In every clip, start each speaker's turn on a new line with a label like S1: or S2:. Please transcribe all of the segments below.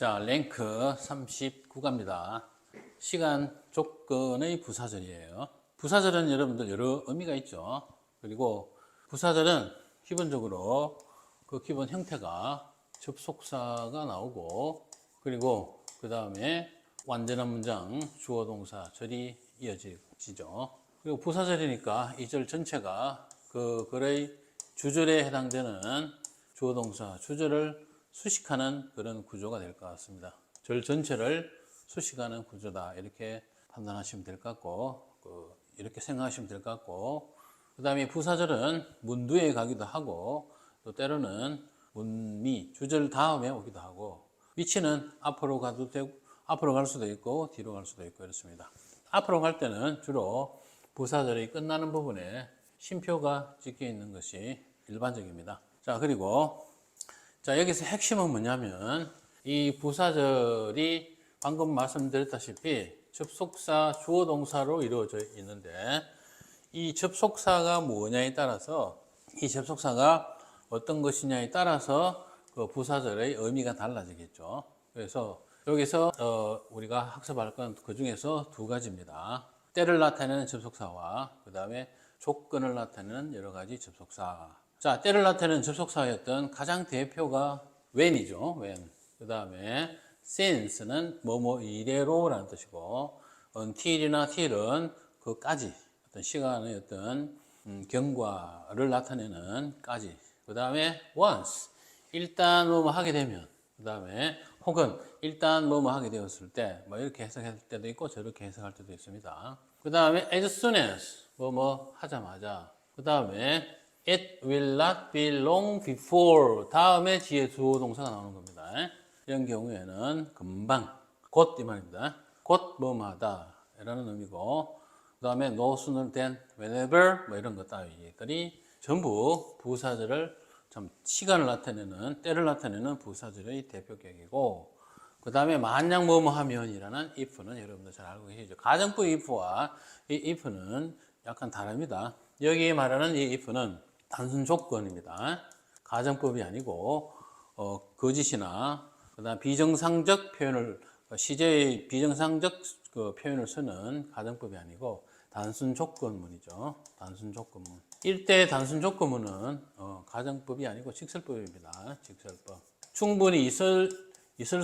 S1: 자, 랭크 39가입니다. 시간 조건의 부사절이에요. 부사절은 여러분들 여러 의미가 있죠. 그리고 부사절은 기본적으로 그 기본 형태가 접속사가 나오고, 그리고 그 다음에 완전한 문장, 주어, 동사, 절이 이어지죠. 그리고 부사절이니까 이 절 전체가 그 글의 주절에 해당되는 주어, 동사, 주절을 수식하는 그런 구조가 될 것 같습니다. 절 전체를 수식하는 구조다, 이렇게 판단하시면 될 것 같고, 이렇게 생각하시면 될 것 같고, 그 다음에 부사절은 문두에 가기도 하고, 또 때로는 문미, 주절 다음에 오기도 하고, 위치는 앞으로 가도 되고, 앞으로 갈 수도 있고, 뒤로 갈 수도 있고, 이렇습니다. 앞으로 갈 때는 주로 부사절이 끝나는 부분에 쉼표가 찍혀 있는 것이 일반적입니다. 자, 그리고 자, 여기서 핵심은 뭐냐면 이 부사절이 방금 말씀드렸다시피 접속사, 주어, 동사로 이루어져 있는데, 이 접속사가 뭐냐에 따라서, 이 접속사가 어떤 것이냐에 따라서 그 부사절의 의미가 달라지겠죠. 그래서 여기서 우리가 학습할 건 그 중에서 두 가지입니다. 때를 나타내는 접속사와 그 다음에 조건을 나타내는 여러 가지 접속사. 자, 때를 나타내는 접속사였던 가장 대표가 when이죠. when. 그 다음에 since는 뭐뭐 이래로라는 뜻이고, until이나 till은 그까지, 어떤 시간의 어떤 경과를 나타내는 까지. 그 다음에 once, 일단 뭐뭐 하게 되면. 그 다음에 혹은 일단 뭐뭐 하게 되었을 때, 뭐 이렇게 해석할 때도 있고 저렇게 해석할 때도 있습니다. 그 다음에 as soon as, 뭐뭐 하자마자. 그 다음에 it will not be long before, 다음에 뒤에 주어 동사가 나오는 겁니다. 이런 경우에는 금방, 곧 이 말입니다. 곧 뭐뭐 하다 라는 의미고, 그 다음에 no sooner than, whenever, 뭐 이런 것 따위들이 전부 부사절을 참 시간을 나타내는, 때를 나타내는 부사절의 대표격이고, 그 다음에 만약 뭐뭐 하면이라는 if는 여러분들 잘 알고 계시죠. 가정부 if와 이 if는 약간 다릅니다. 여기 말하는 이 if는 단순 조건입니다. 가정법이 아니고 거짓이나 그다음 비정상적 표현을, 시제의 비정상적 그 표현을 쓰는 가정법이 아니고 단순 조건문이죠. 단순 조건문. 일대 단순 조건문은 가정법이 아니고 직설법입니다. 직설법. 충분히 있을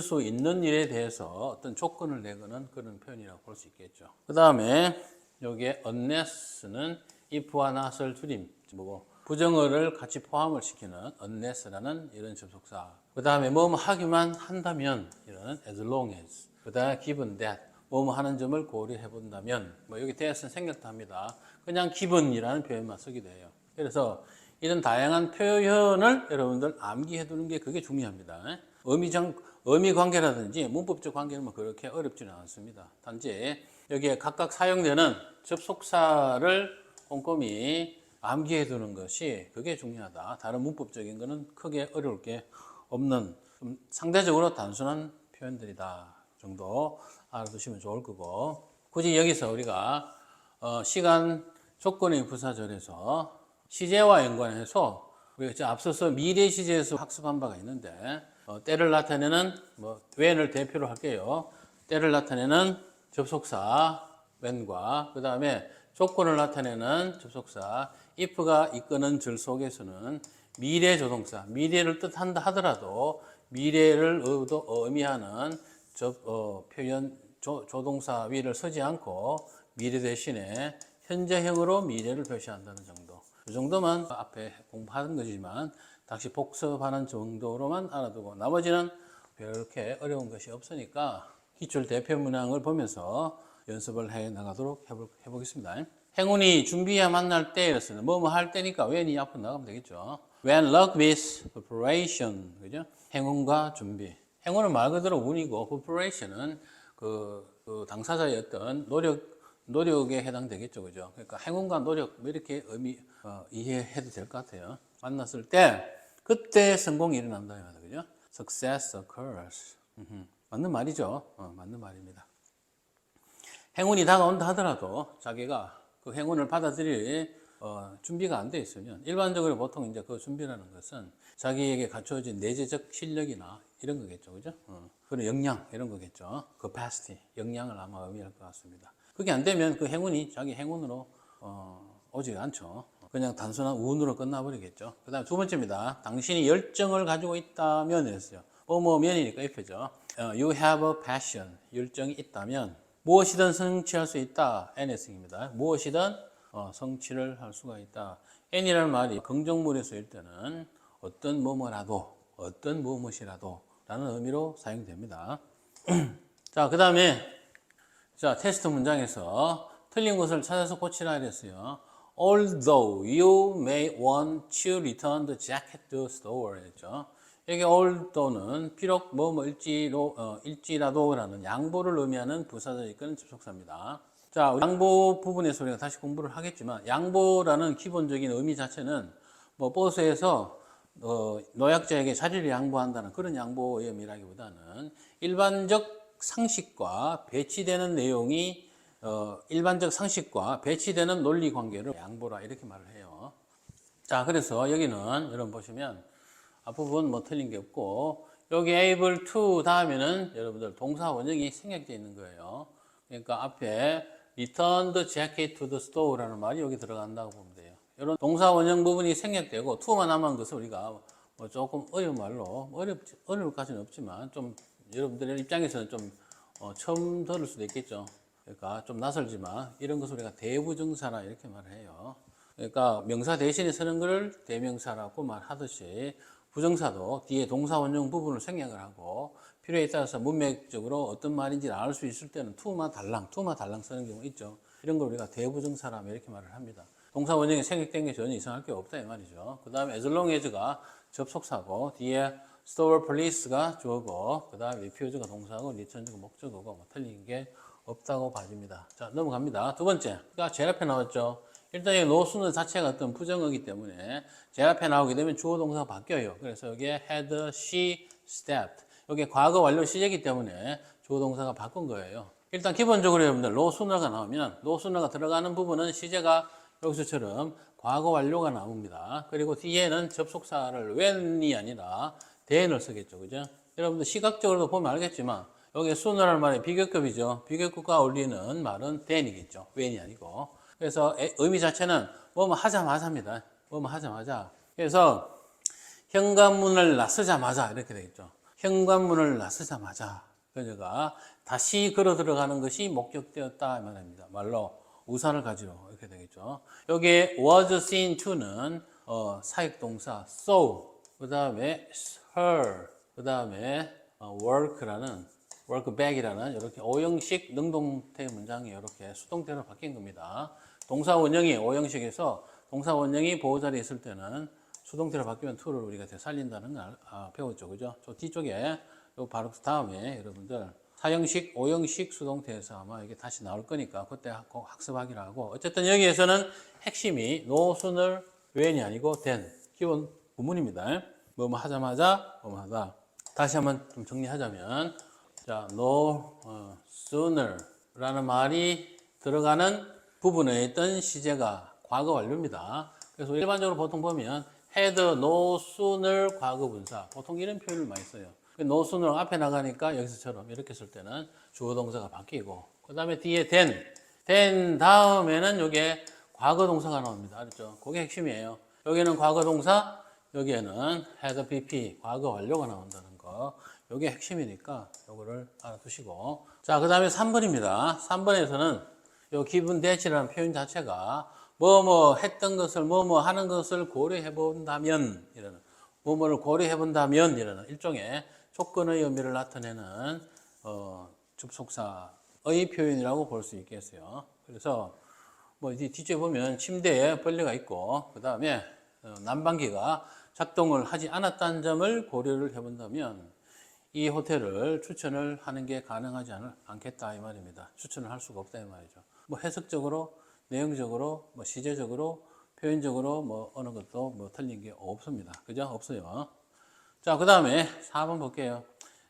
S1: 수 있는 일에 대해서 어떤 조건을 내거는 그런 표현이라고 볼 수 있겠죠. 그 다음에 여기에 unless는 if와 not을 줄임, 뭐고 부정어를 같이 포함을 시키는 unless라는 이런 접속사. 그 다음에 뭐뭐 하기만 한다면 이런 as long as. 그 다음에 given that, 뭐뭐 하는 점을 고려해 본다면, 뭐 여기 that은 생략도 합니다. 그냥 given이라는 표현만 쓰기도 해요. 그래서 이런 다양한 표현을 여러분들 암기해 두는 게 그게 중요합니다. 의미 관계라든지 문법적 관계는 뭐 그렇게 어렵지는 않습니다. 단지 여기에 각각 사용되는 접속사를 꼼꼼히 암기해 두는 것이 그게 중요하다. 다른 문법적인 거는 크게 어려울 게 없는, 좀 상대적으로 단순한 표현들이다 정도 알아두시면 좋을 거고, 굳이 여기서 우리가 시간 조건의 부사절에서 시제와 연관해서 우리가 앞서서 미래 시제에서 학습한 바가 있는데, 때를 나타내는 when을 대표로 할게요. 때를 나타내는 접속사 when과 그 다음에 조건을 나타내는 접속사 if가 이끄는 절 속에서는 미래 조동사, 미래를 뜻한다 하더라도 미래를 의미하는 표현 조동사 위를 서지 않고 미래 대신에 현재형으로 미래를 표시한다는 정도. 이 정도만 앞에 공부하는 것이지만 다시 복습하는 정도로만 알아두고, 나머지는 그렇게 어려운 것이 없으니까 기출 대표 문항을 보면서 연습을 해 나가도록 해보겠습니다. 행운이 준비야 만날 때였습니다. 뭐뭐 할 때니까 when이 앞으로 나가면 되겠죠. When luck with preparation, 그죠? 행운과 준비. 행운은 말 그대로 운이고, preparation은 그 당사자의 어떤 노력에 해당되겠죠, 그죠? 그러니까 행운과 노력, 이렇게 이해해도 될 것 같아요. 만났을 때, 그때 성공이 일어난다, 그죠? Success occurs. 맞는 말이죠. 맞는 말입니다. 행운이 다가온다 하더라도 자기가 그 행운을 받아들일 준비가 안 돼 있으면, 일반적으로 보통 이제 그 준비라는 것은 자기에게 갖춰진 내재적 실력이나 이런 거겠죠. 그죠? 그런 역량, 이런 거겠죠. capacity, 역량을 아마 의미할 것 같습니다. 그게 안 되면 그 행운이 자기 행운으로, 오지 않죠. 그냥 단순한 운으로 끝나버리겠죠. 그 다음 두 번째입니다. 당신이 열정을 가지고 있다면 이랬어요. 면이니까 if죠. You have a passion. 열정이 있다면 무엇이든 성취할 수 있다. NS입니다. 무엇이든 성취를 할 수가 있다. N이라는 말이 긍정문에 쓰일 때는 어떤 뭐뭐라도, 어떤 무엇이라도 라는 의미로 사용됩니다. 자, 그 다음에 자, 테스트 문장에서 틀린 것을 찾아서 고치라 이랬어요. Although you may want to return the jacket to the store 했죠. 여기 although는 비록 일지라도라는 양보를 의미하는 부사절 이끄는 접속사입니다. 자, 양보 부분에서 우리가 다시 공부를 하겠지만 양보라는 기본적인 의미 자체는 버스에서 노약자에게 자리를 양보한다는 그런 양보의 의미라기보다는 일반적 상식과 배치되는 내용이 일반적 상식과 배치되는 논리 관계를 양보라 이렇게 말을 해요. 자, 그래서 여기는 여러분 보시면 앞부분 틀린 게 없고 여기 able to 다음에는 여러분들 동사 원형이 생략되어 있는 거예요. 그러니까 앞에 return the jacket to the store라는 말이 여기 들어간다고 보면 돼요. 이런 동사 원형 부분이 생략되고 to만 남은 것을 우리가 조금 어려운 말로 어려울 까지는 없지만 좀 여러분들의 입장에서는 좀 처음 들을 수도 있겠죠. 그러니까 좀 낯설지만 이런 것을 우리가 대부정사라 이렇게 말을 해요. 그러니까 명사 대신에 쓰는 것을 대명사라고 말하듯이 부정사도 뒤에 동사 원형 부분을 생략을 하고 필요에 따라서 문맥적으로 어떤 말인지 알 수 있을 때는 to만 달랑 쓰는 경우 있죠. 이런 걸 우리가 대부정사라며 이렇게 말을 합니다. 동사 원형이 생략된 게 전혀 이상할 게 없다 이 말이죠. 그 다음에 as long as가 접속사고 뒤에 store police가 주어고 그 다음에 refuse가 동사고 return가 목적어고 틀린 게 없다고 봐집니다. 자, 넘어갑니다. 두 번째가 제일 앞에 나왔죠. 일단 이 노수는 자체가 어떤 부정어이기 때문에 제일 앞에 나오게 되면 주어 동사가 바뀌어요. 그래서 여기에 had she stepped 여기 과거 완료 시제이기 때문에 주어 동사가 바꾼 거예요. 일단 기본적으로 여러분들 노수너가 나오면 노수너가 들어가는 부분은 시제가 여기서처럼 과거 완료가 나옵니다. 그리고 뒤에는 접속사를 when이 아니라 then을 쓰겠죠. 그죠? 여러분들 시각적으로도 보면 알겠지만 여기 sooner라는 말이 비교급이죠. 비교급과 어울리는 말은 then이겠죠. when이 아니고. 그래서 의미 자체는 뭐뭐 하자마자입니다. 뭐뭐 하자마자. 그래서 현관문을 나서자마자 이렇게 되겠죠. 현관문을 나서자마자 그녀가 다시 걸어 들어가는 것이 목격되었다 이 말입니다. 말로 우산을 가지러 이렇게 되겠죠. 여기에 was seen to는 사역동사 saw 그 다음에 her 그 다음에 workbag이라는 이렇게 오형식 능동태 문장이 이렇게 수동태로 바뀐 겁니다. 동사 원형이 오형식에서 동사 원형이 보호자리에 있을 때는 수동태로 바뀌면 to를 우리가 되살린다는 걸 배웠죠. 그죠? 저 뒤쪽에 요 바로 다음에 여러분들 사형식, 오형식 수동태에서 아마 이게 다시 나올 거니까 그때 꼭 학습하기로 하고 어쨌든 여기에서는 핵심이 no sooner when이 아니고 then 기본 구문입니다. 뭐뭐 하자마자 뭐뭐 하다. 다시 한번 좀 정리하자면 자, no sooner 라는 말이 들어가는 부분에 있던 시제가 과거 완료입니다. 그래서 일반적으로 보통 보면 had no sooner 과거분사 보통 이런 표현을 많이 써요. no sooner 앞에 나가니까 여기서처럼 이렇게 쓸 때는 주어 동사가 바뀌고 그 다음에 뒤에 then 다음에는 이게 과거 동사가 나옵니다. 알았죠? 그게 핵심이에요. 여기는 과거 동사 여기에는 had pp 과거 완료가 나온다는 거 이게 핵심이니까 이거를 알아두시고 자, 그 다음에 3번입니다. 3번에서는 요 기분 대치라는 표현 자체가 뭐뭐 했던 것을 뭐뭐 하는 것을 고려해 본다면 이라는 뭐뭐를 고려해 본다면 이라는 일종의 조건의 의미를 나타내는 접속사의 표현이라고 볼 수 있겠어요. 그래서 이제 뒤쪽에 보면 침대에 벌레가 있고 그 다음에 난방기가 작동을 하지 않았다는 점을 고려를 해본다면 이 호텔을 추천을 하는 게 가능하지 않겠다 이 말입니다. 추천을 할 수가 없다 이 말이죠. 해석적으로, 내용적으로, 시제적으로, 표현적으로 어느 것도 틀린 게 없습니다. 그죠? 없어요. 자, 그 다음에 4번 볼게요.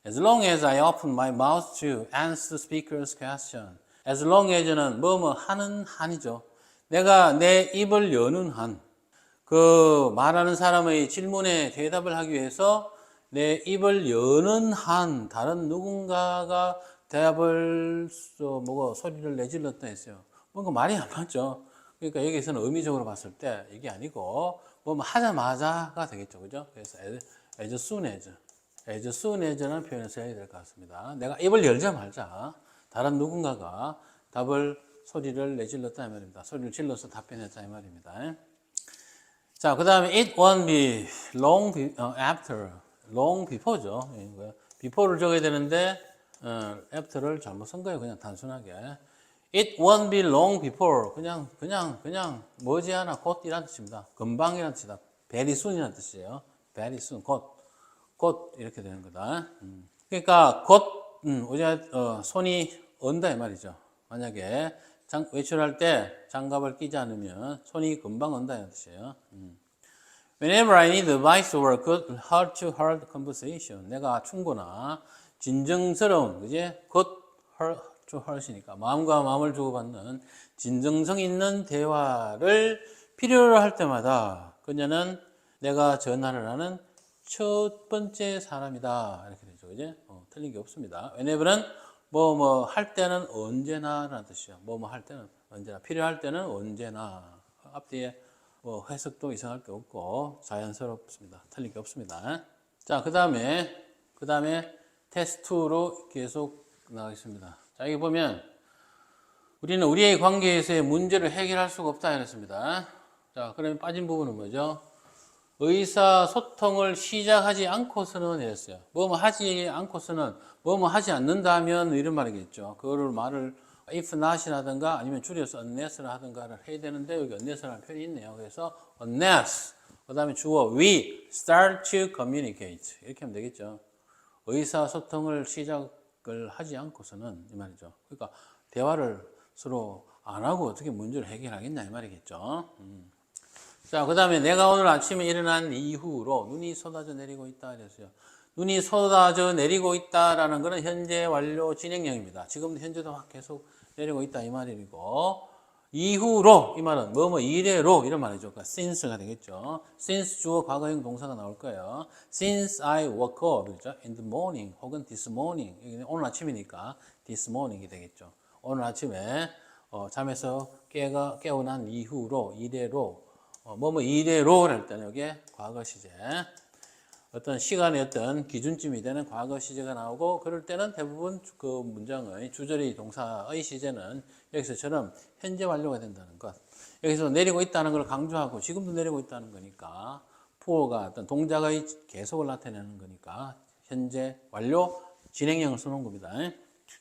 S1: As long as I open my mouth to answer the speaker's question. As long as는 뭐뭐 하는 한이죠. 내가 내 입을 여는 한, 그 말하는 사람의 질문에 대답을 하기 위해서 내 입을 여는 한 다른 누군가가 대답을 뭐고 소리를 내질렀다 했어요. 뭔가 말이 안 맞죠. 그러니까 여기서는 의미적으로 봤을 때 이게 아니고 뭐 하자마자가 되겠죠, 그죠? 그래서 as soon as라는 표현을 써야 될 것 같습니다. 내가 입을 열자마자 다른 누군가가 소리를 내질렀다 이 말입니다. 소리를 질러서 답변했다 이 말입니다. 자, 그 다음에 it won't be long after, long before죠. before를 적어야 되는데 after를 잘못 쓴 거예요. 그냥 단순하게. It won't be long before. 그냥 머지않아 곧이란 뜻입니다. 금방이란 뜻이다. very soon이란 뜻이에요. very soon, 곧 이렇게 되는 거다. 그러니까 손이 언다 이 말이죠. 만약에 외출할 때 장갑을 끼지 않으면 손이 금방 언다 이런 뜻이에요. Whenever I need advice or good heart-to-heart conversation, 내가 충고나 진정스러운, 그지? good heart-to-heart이니까 마음과 마음을 주고받는 진정성 있는 대화를 필요로 할 때마다 그녀는 내가 전화를 하는 첫 번째 사람이다. 이렇게 되죠, 그지? 틀린 게 없습니다. whenever는 뭐 할 때는 언제나라는 뜻이에요. 뭐 할 때는 언제나, 필요할 때는 언제나. 앞뒤에 뭐 해석도 이상할 게 없고 자연스럽습니다. 틀린 게 없습니다. 자, 그 다음에 테스트 2로 계속 나가겠습니다. 자, 여기 보면 우리는 우리의 관계에서의 문제를 해결할 수가 없다 이랬습니다. 자, 그러면 빠진 부분은 뭐죠? 의사소통을 시작하지 않고서는 이랬어요. 하지 않고서는 하지 않는다 하면 이런 말이겠죠. 그거를 말을 if not이라든가 아니면 줄여서 unless를 하든가를 해야 되는데 여기 unless라는 표현이 있네요. 그래서 unless 그 다음에 주어 we start to communicate 이렇게 하면 되겠죠. 의사소통을 시작을 하지 않고서는 이 말이죠. 그러니까 대화를 서로 안 하고 어떻게 문제를 해결하겠냐 이 말이겠죠. 자, 그 다음에 내가 오늘 아침에 일어난 이후로 눈이 쏟아져 내리고 있다 이랬어요. 눈이 쏟아져 내리고 있다라는 것은 현재 완료 진행형입니다. 지금도 현재도 계속 내리고 있다 이 말이고, 이후로 이 말은 이래로 이런 말이죠. 그러니까 since가 되겠죠. since 주어 과거형 동사가 나올 거예요. since I woke up 그렇죠? in the morning 혹은 this morning 오늘 아침이니까 this morning이 되겠죠. 오늘 아침에 잠에서 깨어난 이후로 이래로 이래로 할 때는 이게 과거 시제. 어떤 시간의 어떤 기준점이 되는 과거 시제가 나오고 그럴 때는 대부분 그 문장의 주절의 동사의 시제는 여기서처럼 현재 완료가 된다는 것. 여기서 내리고 있다는 걸 강조하고 지금도 내리고 있다는 거니까 pure가 어떤 동작의 계속을 나타내는 거니까 현재 완료 진행형을 써놓은 겁니다.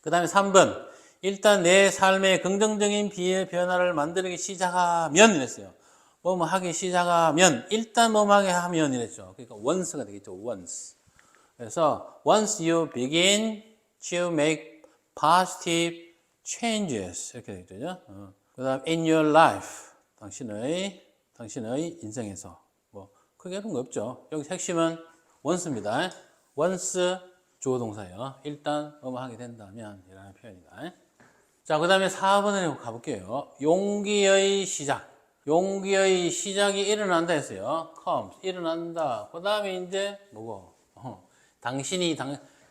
S1: 그 다음에 3번. 일단 내 삶에 긍정적인 변화를 만들기 시작하면 이랬어요. 하기 시작하면 일단 하게 하면 이랬죠. 그러니까 once가 되겠죠. once. 그래서 once you begin to make positive changes 이렇게 되죠. 그다음 in your life 당신의 인생에서 크게 그런 거 없죠. 여기 핵심은 once입니다. once 주어 동사예요. 일단 하게 된다면 이라는 표현이다. 자, 그다음에 4번으로 가볼게요. 용기의 시작. 용기의 시작이 일어난다 했어요. comes, 일어난다. 그 다음에 이제 당신이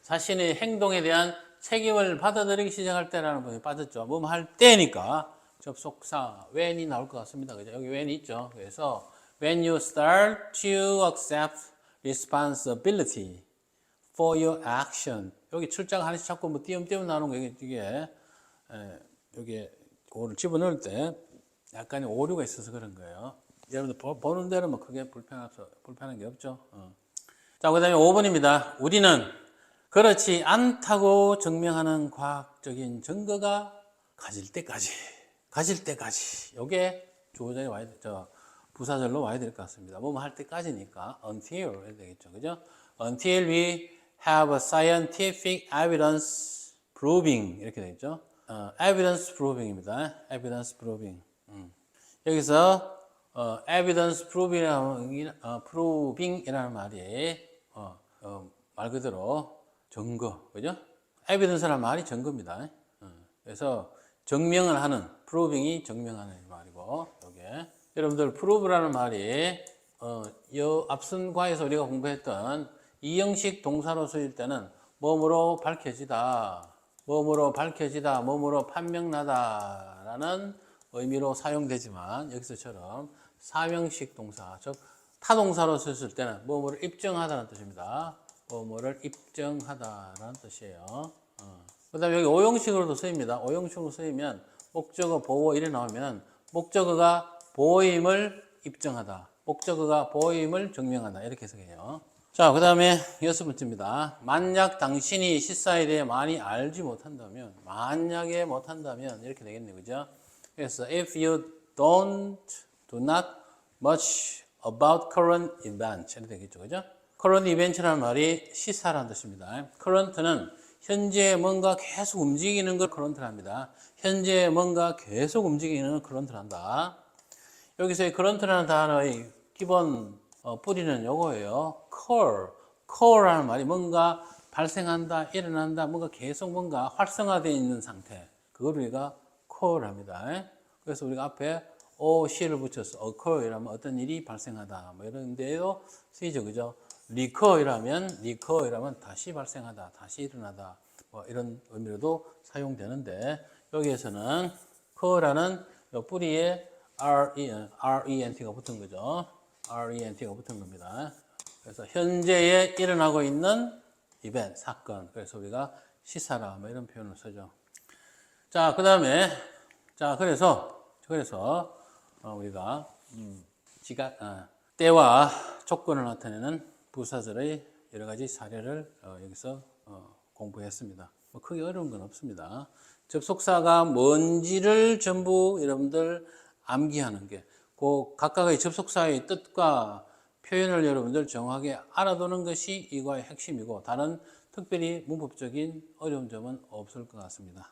S1: 자신의 행동에 대한 책임을 받아들이기 시작할 때라는 부분이 빠졌죠. 할 때니까 접속사 when이 나올 것 같습니다. 그죠? 여기 when이 있죠. 그래서 when you start to accept responsibility for your action. 여기 출장 하나씩 자꾸 띄엄띄엄 나오는 거 이게 여기 오를 집어넣을 때 약간의 오류가 있어서 그런 거예요. 여러분들 보는 데는 크게 불편한 게 없죠. 자, 그 다음에 5번입니다. 우리는 그렇지 않다고 증명하는 과학적인 증거가 가질 때까지. 요게 주어절에 와야 되죠. 부사절로 와야 될 것 같습니다. 할 때까지니까 until 해야 되겠죠. 그죠? Until we have a scientific evidence proving 이렇게 되겠죠. evidence proving입니다. evidence proving. 여기서 evidence proving이라는 말이 말 그대로 증거, 그죠? evidence라는 말이 증거입니다. 그래서 증명을 하는, proving이 증명하는 말이고, 여러분들 prove라는 말이 앞선 과에서 우리가 공부했던 이형식 동사로 쓰일 때는 뭐뭐로 밝혀지다, 뭐뭐로 밝혀지다, 뭐뭐로 판명나다 라는 의미로 사용되지만 여기서처럼 사명식 동사, 즉 타동사로 썼을 때는 뭐뭐를 입증하다는 뜻입니다. 뭐뭐를 입증하다라는 뜻이에요. 그 다음에 여기 오형식으로도 쓰입니다. 오형식으로 쓰이면 목적어, 보어 이래 나오면 목적어가 보임을 입증하다, 목적어가 보임을 증명하다 이렇게 해석해요. 자, 그 다음에 6번째입니다. 만약 당신이 시사에 대해 많이 알지 못한다면, 만약에 못한다면 이렇게 되겠네요. 그죠? 그래서 if you do not much about current events 이렇게 되겠죠. 그죠? current event라는 말이 시사라는 뜻입니다. current는 현재 뭔가 계속 움직이는 걸 current를 합니다. 현재 뭔가 계속 움직이는 걸 current를 한다. 여기서 current라는 단어의 기본 뿌리는 요거예요. core라는 말이 뭔가 발생한다, 일어난다, 뭔가 계속 뭔가 활성화되어 있는 상태. 그걸 우리가 core를 합니다. 그래서 우리가 앞에 OC를 붙여서 occur 이라면 어떤 일이 발생하다. 뭐 이런 데도 쓰이죠. 그죠? recur 이라면 다시 발생하다, 다시 일어나다. 뭐 이런 의미로도 사용되는데 여기에서는 core라는 뿌리에 RENT가 붙은 거죠. RENT가 붙은 겁니다. 그래서 현재에 일어나고 있는 이벤트, 사건. 그래서 우리가 시사라, 뭐 이런 표현을 쓰죠. 자, 그 다음에, 자, 그래서 우리가, 때와 조건을 나타내는 부사절의 여러 가지 사례를 여기서 공부했습니다. 뭐 크게 어려운 건 없습니다. 접속사가 뭔지를 전부 여러분들 암기하는 게, 그 각각의 접속사의 뜻과 표현을 여러분들 정확하게 알아두는 것이 이거의 핵심이고, 다른 특별히 문법적인 어려운 점은 없을 것 같습니다.